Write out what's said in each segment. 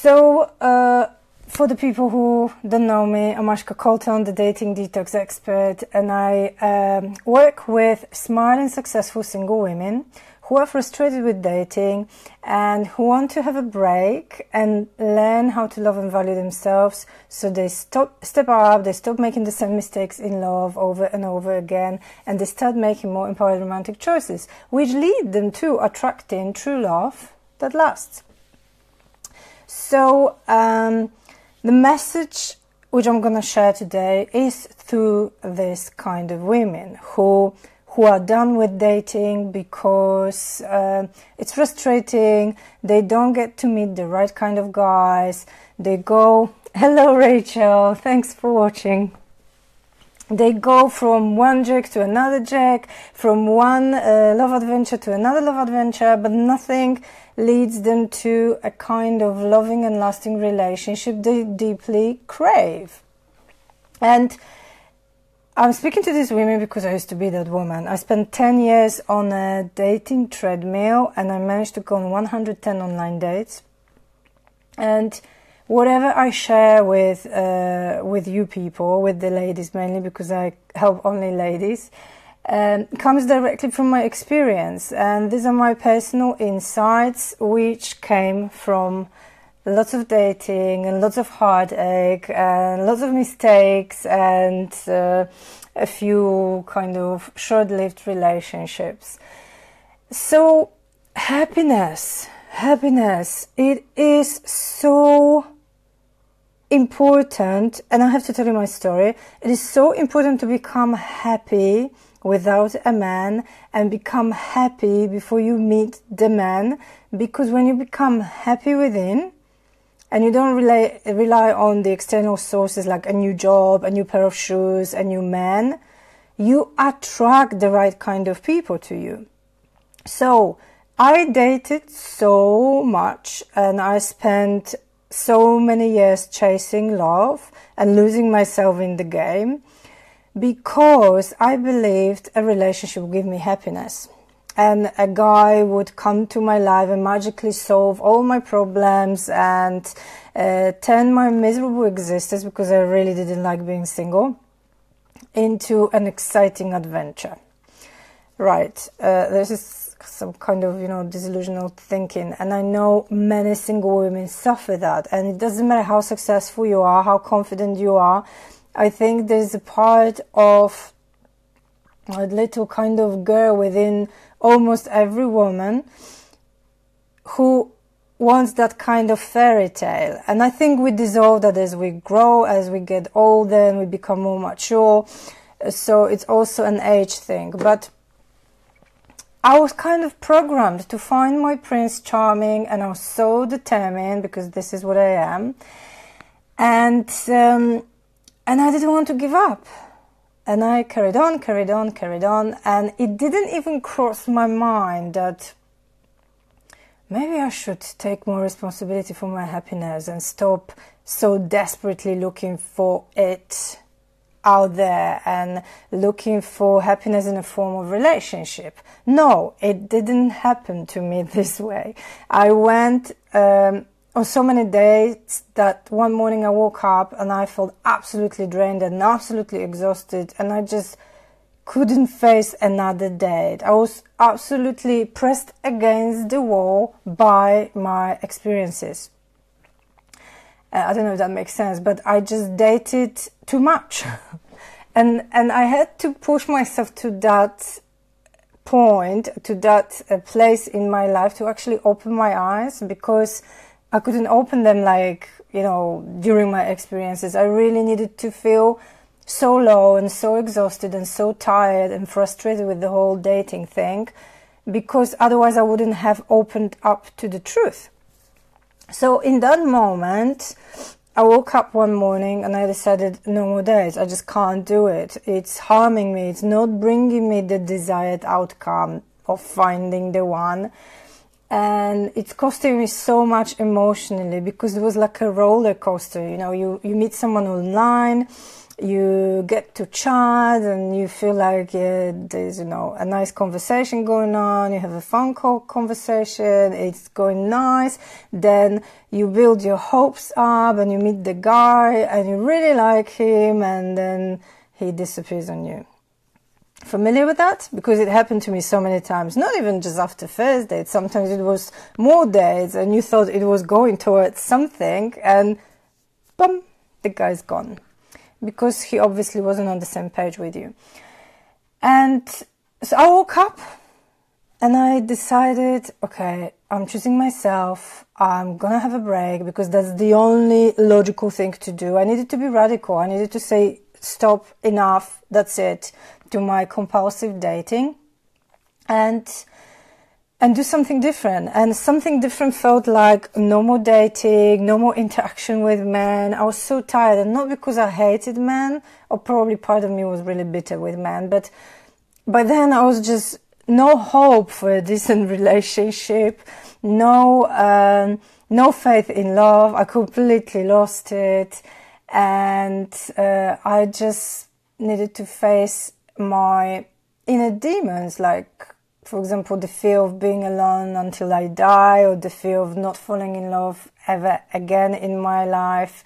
For the people who don't know me, I'm Ashka Colton, the dating detox expert, and I work with smart and successful single women who are frustrated with dating and who want to have a break and learn how to love and value themselves, so they step up, they stop making the same mistakes in love over and over again, and they start making more empowered romantic choices, which lead them to attracting true love that lasts. So the message which I'm going to share today is through this kind of women who are done with dating because it's frustrating, they don't get to meet the right kind of guys, they go, hello Rachel, thanks for watching. They go from one jerk to another jerk, from one love adventure to another love adventure, but nothing leads them to a kind of loving and lasting relationship they deeply crave. And I'm speaking to these women because I used to be that woman. I spent 10 years on a dating treadmill and I managed to go on 110 online dates. And whatever I share with you people, with the ladies mainly, because I help only ladies, comes directly from my experience. And these are my personal insights, which came from lots of dating and lots of heartache and lots of mistakes and a few kind of short-lived relationships. So happiness, it is so important, and I have to tell you my story. It is so important to become happy without a man and become happy before you meet the man, because when you become happy within and you don't rely on the external sources like a new job, a new pair of shoes, a new man, you attract the right kind of people to you. So I dated so much and I spent so many years chasing love and losing myself in the game because I believed a relationship would give me happiness. And a guy would come to my life and magically solve all my problems and turn my miserable existence, because I really didn't like being single, into an exciting adventure. Right, this is some kind of, disillusional thinking. And I know many single women suffer that. And it doesn't matter how successful you are, how confident you are. I think there's a part of a little kind of girl within almost every woman who wants that kind of fairy tale. And I think we dissolve that as we grow, as we get older and we become more mature. So it's also an age thing. But I was kind of programmed to find my Prince Charming, and I was so determined because this is what I am. And I didn't want to give up. And I carried on, and it didn't even cross my mind that maybe I should take more responsibility for my happiness and stop so desperately looking for it out there and looking for happiness in a form of relationship. No, it didn't happen to me this way. I went on so many dates that one morning I woke up and I felt absolutely drained and absolutely exhausted, and I just couldn't face another date. I was absolutely pressed against the wall by my experiences. I don't know if that makes sense, but I just dated too much. and I had to push myself to that point, to that place in my life to actually open my eyes, because I couldn't open them during my experiences. I really needed to feel so low and so exhausted and so tired and frustrated with the whole dating thing, because otherwise I wouldn't have opened up to the truth. So in that moment, I woke up one morning and I decided no more dates. I just can't do it. It's harming me. It's not bringing me the desired outcome of finding the one. And it's costing me so much emotionally, because it was like a roller coaster. You meet someone online, you get to chat and you feel like there's, a nice conversation going on. You have a phone call conversation. It's going nice. Then you build your hopes up and you meet the guy and you really like him, and then he disappears on you. Familiar with that? Because it happened to me so many times. Not even just after first date. Sometimes it was more dates and you thought it was going towards something, and boom, the guy's gone. Because he obviously wasn't on the same page with you. And so I woke up and I decided, okay, I'm choosing myself. I'm going to have a break because that's the only logical thing to do. I needed to be radical. I needed to say, stop, enough, that's it, to my compulsive dating. And do something different. And something different felt like no more dating, no more interaction with men. I was so tired, and not because I hated men, or probably part of me was really bitter with men, but by then I was just no hope for a decent relationship, no faith in love. I completely lost it, and I just needed to face my inner demons, like, for example, the fear of being alone until I die, or the fear of not falling in love ever again in my life.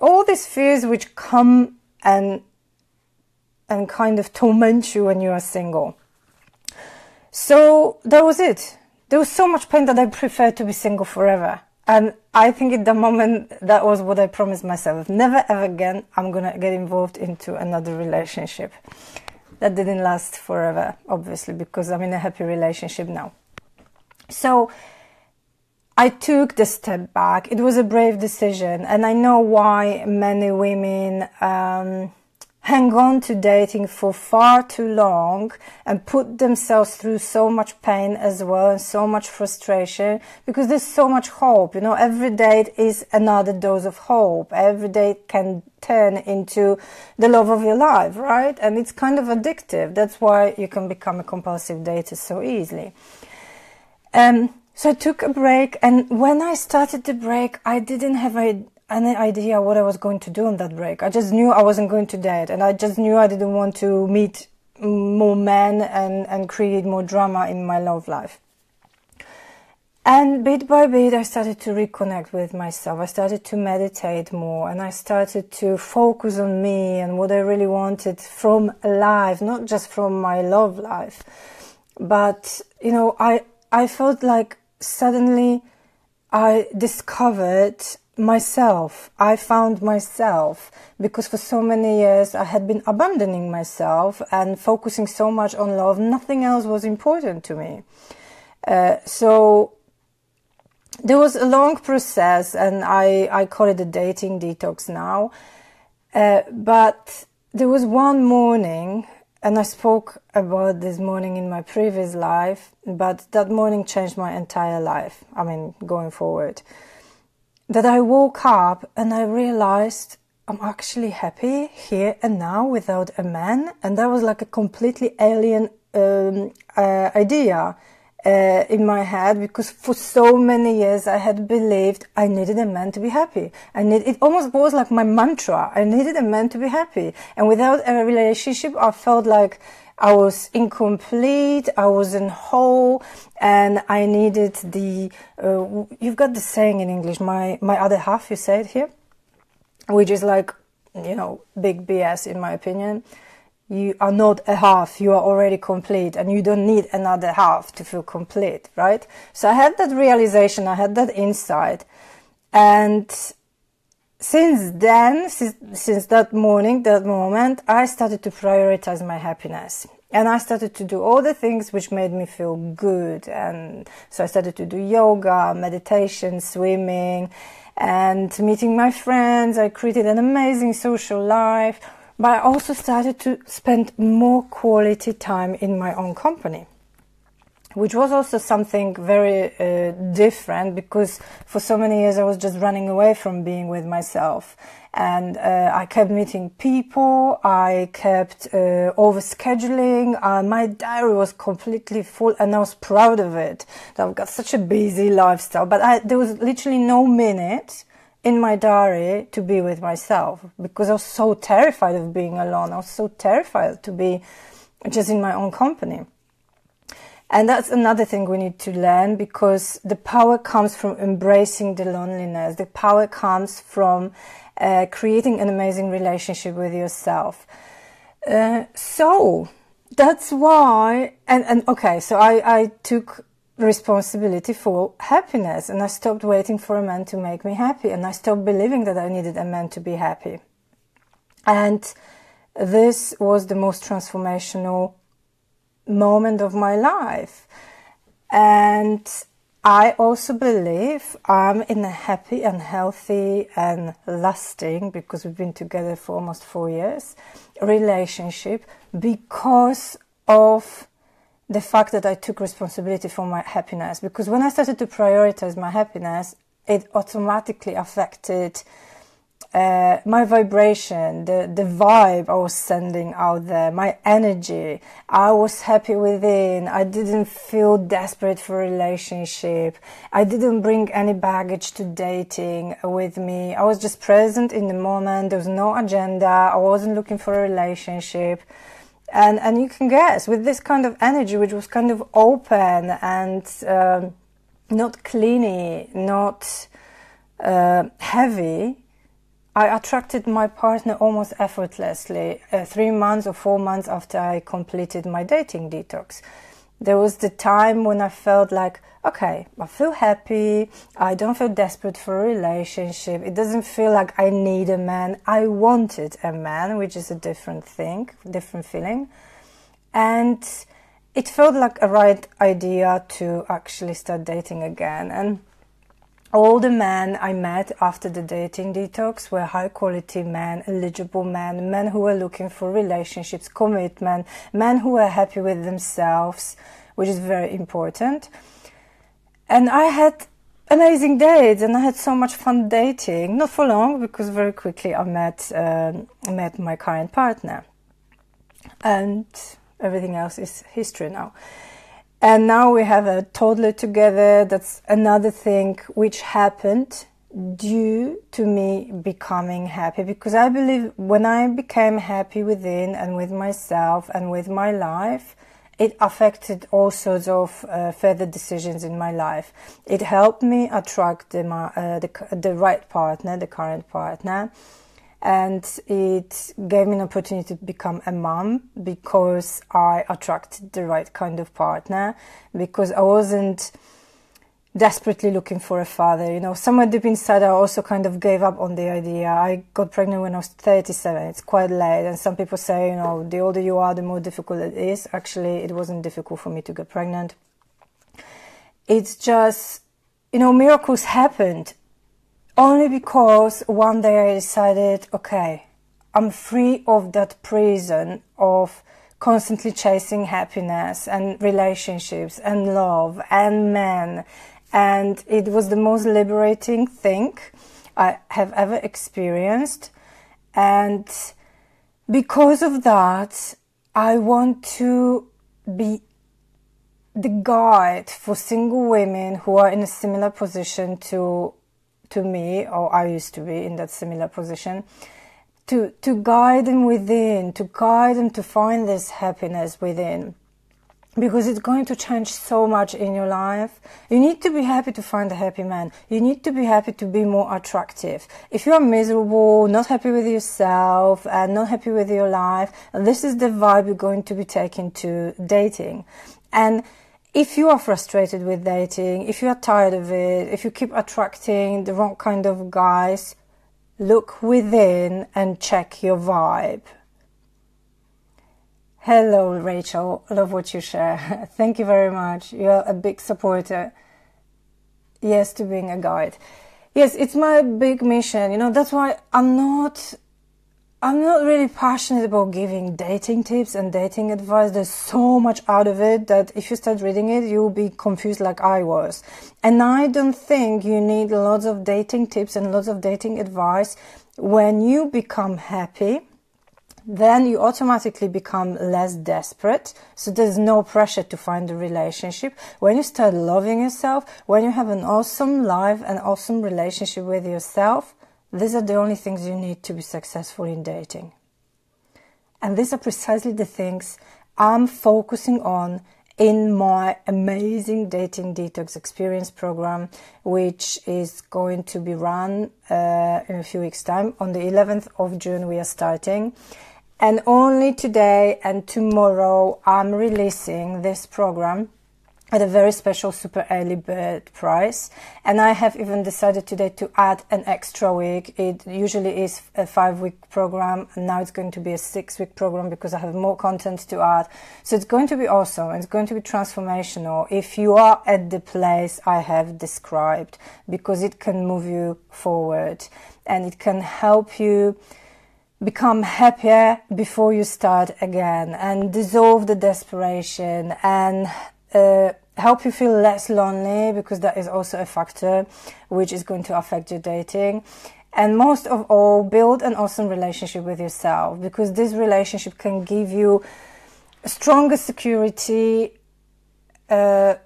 All these fears which come and kind of torment you when you are single. So that was it. There was so much pain that I preferred to be single forever. And I think at the moment that was what I promised myself. Never ever again I'm going to get involved into another relationship. That didn't last forever, obviously, because I'm in a happy relationship now. So I took the step back. It was a brave decision. And I know why many women hang on to dating for far too long and put themselves through so much pain as well and so much frustration, because there's so much hope. Every date is another dose of hope. Every date can turn into the love of your life, right? And it's kind of addictive. That's why you can become a compulsive dater so easily. So I took a break, and when I started the break, I didn't have any idea what I was going to do on that break. I just knew I wasn't going to date, and I just knew I didn't want to meet more men and create more drama in my love life. And bit by bit, I started to reconnect with myself. I started to meditate more, and I started to focus on me and what I really wanted from life, not just from my love life. But, I felt like suddenly I discovered myself. I found myself, because for so many years I had been abandoning myself and focusing so much on love. Nothing else was important to me. So there was a long process, and I call it a dating detox now. But there was one morning, and I spoke about this morning in my previous life, but that morning changed my entire life. Going forward. That I woke up and I realized I'm actually happy here and now without a man. And that was like a completely alien idea in my head, because for so many years I had believed I needed a man to be happy. It almost was like my mantra. I needed a man to be happy. And without a relationship, I felt like I was incomplete, I wasn't whole, and I needed you've got the saying in English, my other half, you say it here, which is like, big BS in my opinion. You are not a half, you are already complete, and you don't need another half to feel complete, right? So I had that realization, I had that insight, and since then, since that moment, I started to prioritize my happiness. And I started to do all the things which made me feel good. And so I started to do yoga, meditation, swimming, and meeting my friends. I created an amazing social life. But I also started to spend more quality time in my own company, which was also something very different, because for so many years I was just running away from being with myself. And I kept meeting people, I kept overscheduling, my diary was completely full, and I was proud of it. I've got such a busy lifestyle, but there was literally no minute in my diary to be with myself, because I was so terrified of being alone. I was so terrified to be just in my own company. And that's another thing we need to learn, because the power comes from embracing the loneliness. The power comes from creating an amazing relationship with yourself. So that's why, so I took responsibility for happiness, and I stopped waiting for a man to make me happy, and I stopped believing that I needed a man to be happy. And this was the most transformational moment of my life. And I also believe I'm in a happy and healthy and lasting, because we've been together for almost 4 years, relationship, because of the fact that I took responsibility for my happiness. Because when I started to prioritize my happiness, it automatically affected my vibration, the vibe I was sending out there, my energy. I was happy within. I didn't feel desperate for a relationship. I didn't bring any baggage to dating with me. I was just present in the moment. There was no agenda. I wasn't looking for a relationship. And you can guess, with this kind of energy, which was kind of open and not clingy, not heavy, I attracted my partner almost effortlessly 3 months or 4 months after I completed my dating detox. There was the time when I felt like, okay, I feel happy, I don't feel desperate for a relationship, it doesn't feel like I need a man. I wanted a man, which is a different thing, different feeling. And it felt like a right idea to actually start dating again. And all the men I met after the dating detox were high quality men, eligible men who were looking for relationships, commitment, men who were happy with themselves, which is very important. And I had amazing dates, and I had so much fun dating. Not for long, because very quickly I met my current partner. And everything else is history now. And now we have a toddler together. That's another thing which happened due to me becoming happy. Because I believe when I became happy within and with myself and with my life, it affected all sorts of further decisions in my life. It helped me attract the right partner, the current partner. And it gave me an opportunity to become a mom, because I attracted the right kind of partner, because I wasn't desperately looking for a father. You know, somewhere deep inside I also kind of gave up on the idea. I got pregnant when I was 37. It's quite late, and some people say, you know, the older you are, the more difficult it is. Actually, it wasn't difficult for me to get pregnant. It's just, you know, miracles happened. Only because one day I decided, okay, I'm free of that prison of constantly chasing happiness and relationships and love and men. And it was the most liberating thing I have ever experienced. And because of that, I want to be the guide for single women who are in a similar position to me, or I used to be in that similar position, to guide them within, to guide them to find this happiness within, because it's going to change so much in your life. You need to be happy to find a happy man. You need to be happy to be more attractive. If you are miserable, not happy with yourself, and not happy with your life, this is the vibe you're going to be taking to dating. And if you are frustrated with dating, if you are tired of it, if you keep attracting the wrong kind of guys, look within and check your vibe. Hello, Rachel. Love what you share. Thank you very much. You're a big supporter. Yes, to being a guide. Yes, it's my big mission. You know, that's why I'm not really passionate about giving dating tips and dating advice. There's so much out of it that if you start reading it, you'll be confused like I was. And I don't think you need lots of dating tips and lots of dating advice. When you become happy, then you automatically become less desperate. So there's no pressure to find a relationship. When you start loving yourself, when you have an awesome life, an awesome relationship with yourself, these are the only things you need to be successful in dating. And these are precisely the things I'm focusing on in my amazing Dating Detox Experience program, which is going to be run in a few weeks' time. On the 11th of June, we are starting. And only today and tomorrow, I'm releasing this program at a very special super early bird price. And I have even decided today to add an extra week. It usually is a 5-week program, and now it's going to be a 6-week program because I have more content to add. So it's going to be awesome. It's going to be transformational if you are at the place I have described, because it can move you forward and it can help you become happier before you start again, and dissolve the desperation, and help you feel less lonely, because that is also a factor which is going to affect your dating. And most of all, build an awesome relationship with yourself, because this relationship can give you stronger security than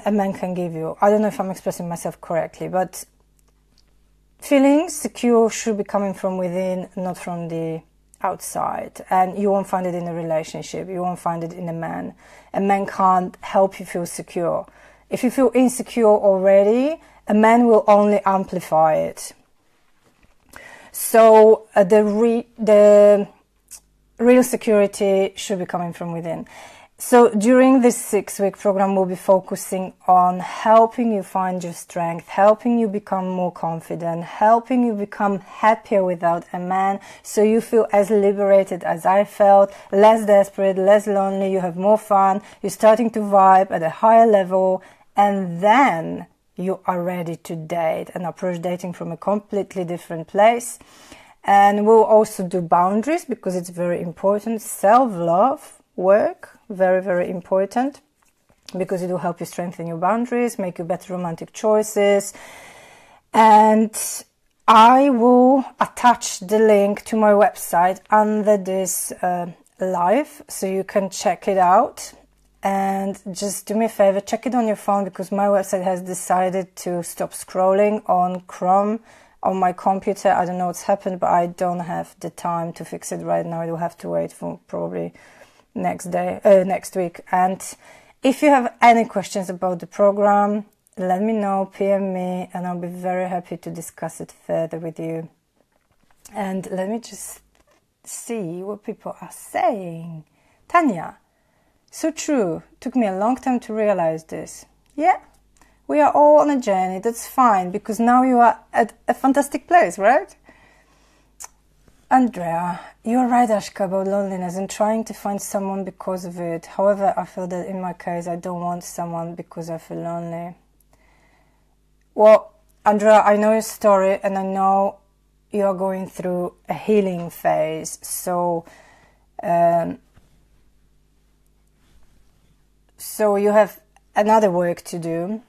a man can give you. I don't know if I'm expressing myself correctly, but feeling secure should be coming from within, not from the outside. And you won't find it in a relationship. You won't find it in a man. A man can't help you feel secure. If you feel insecure already, a man will only amplify it. So the real security should be coming from within. So during this 6-week program, we'll be focusing on helping you find your strength, helping you become more confident, helping you become happier without a man, so you feel as liberated as I felt, less desperate, less lonely, you have more fun, you're starting to vibe at a higher level, and then you are ready to date and approach dating from a completely different place. And we'll also do boundaries, because it's very important. Self-love work, very, very important, because it will help you strengthen your boundaries, make you better romantic choices. And I will attach the link to my website under this live, so you can check it out. And just do me a favor, check it on your phone, because my website has decided to stop scrolling on Chrome on my computer. I don't know what's happened, but I don't have the time to fix it right now. You'll have to wait for probably next week. And if you have any questions about the program, let me know, PM me, and I'll be very happy to discuss it further with you. And let me just see what people are saying. Tanya, so true. Took me a long time to realize this. Yeah, we are all on a journey. That's fine, because now you are at a fantastic place, right? Andrea, you're right, Ashka, about loneliness and trying to find someone because of it. However, I feel that in my case, I don't want someone because I feel lonely. Well, Andrea, I know your story, and I know you're going through a healing phase. So you have another work to do.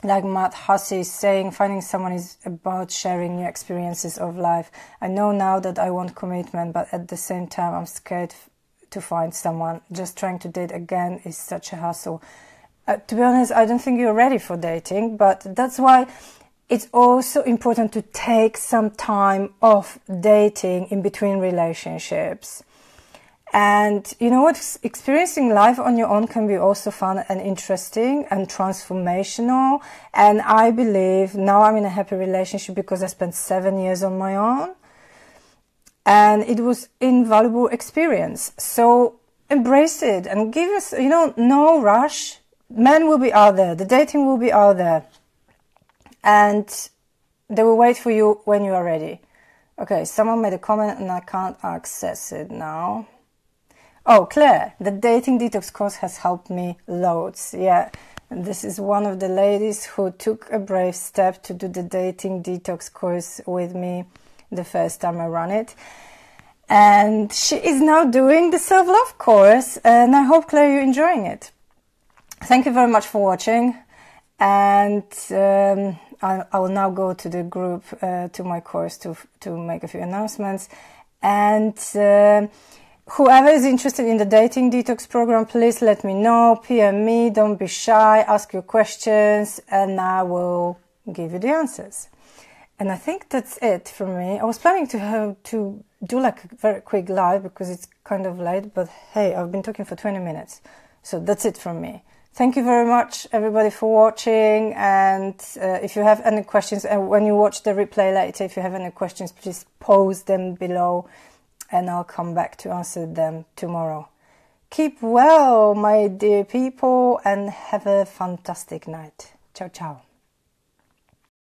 Like Matt Hussey is saying, finding someone is about sharing new experiences of life. I know now that I want commitment, but at the same time, I'm scared to find someone. Just trying to date again is such a hassle. To be honest, I don't think you're ready for dating, but that's why it's also important to take some time off dating in between relationships. And you know what? Experiencing life on your own can be also fun and interesting and transformational. And I believe now I'm in a happy relationship because I spent 7 years on my own. And it was invaluable experience. So embrace it and give us, no rush. Men will be out there. The dating will be out there. And they will wait for you when you are ready. Okay, someone made a comment and I can't access it now. Oh, Claire, the Dating Detox course has helped me loads. Yeah, and this is one of the ladies who took a brave step to do the Dating Detox course with me the first time I ran it. And she is now doing the self-love course, and I hope, Claire, you're enjoying it. Thank you very much for watching, and I will now go to the group, to my course, to make a few announcements. And whoever is interested in the dating detox program, please let me know, PM me, don't be shy, ask your questions, and I will give you the answers. And I think that's it from me. I was planning to do like a very quick live because it's kind of late, but hey, I've been talking for 20 minutes. So that's it from me. Thank you very much, everybody, for watching. And if you have any questions, and when you watch the replay later, if you have any questions, please post them below and I'll come back to answer them tomorrow. Keep well, my dear people, and have a fantastic night. Ciao, ciao.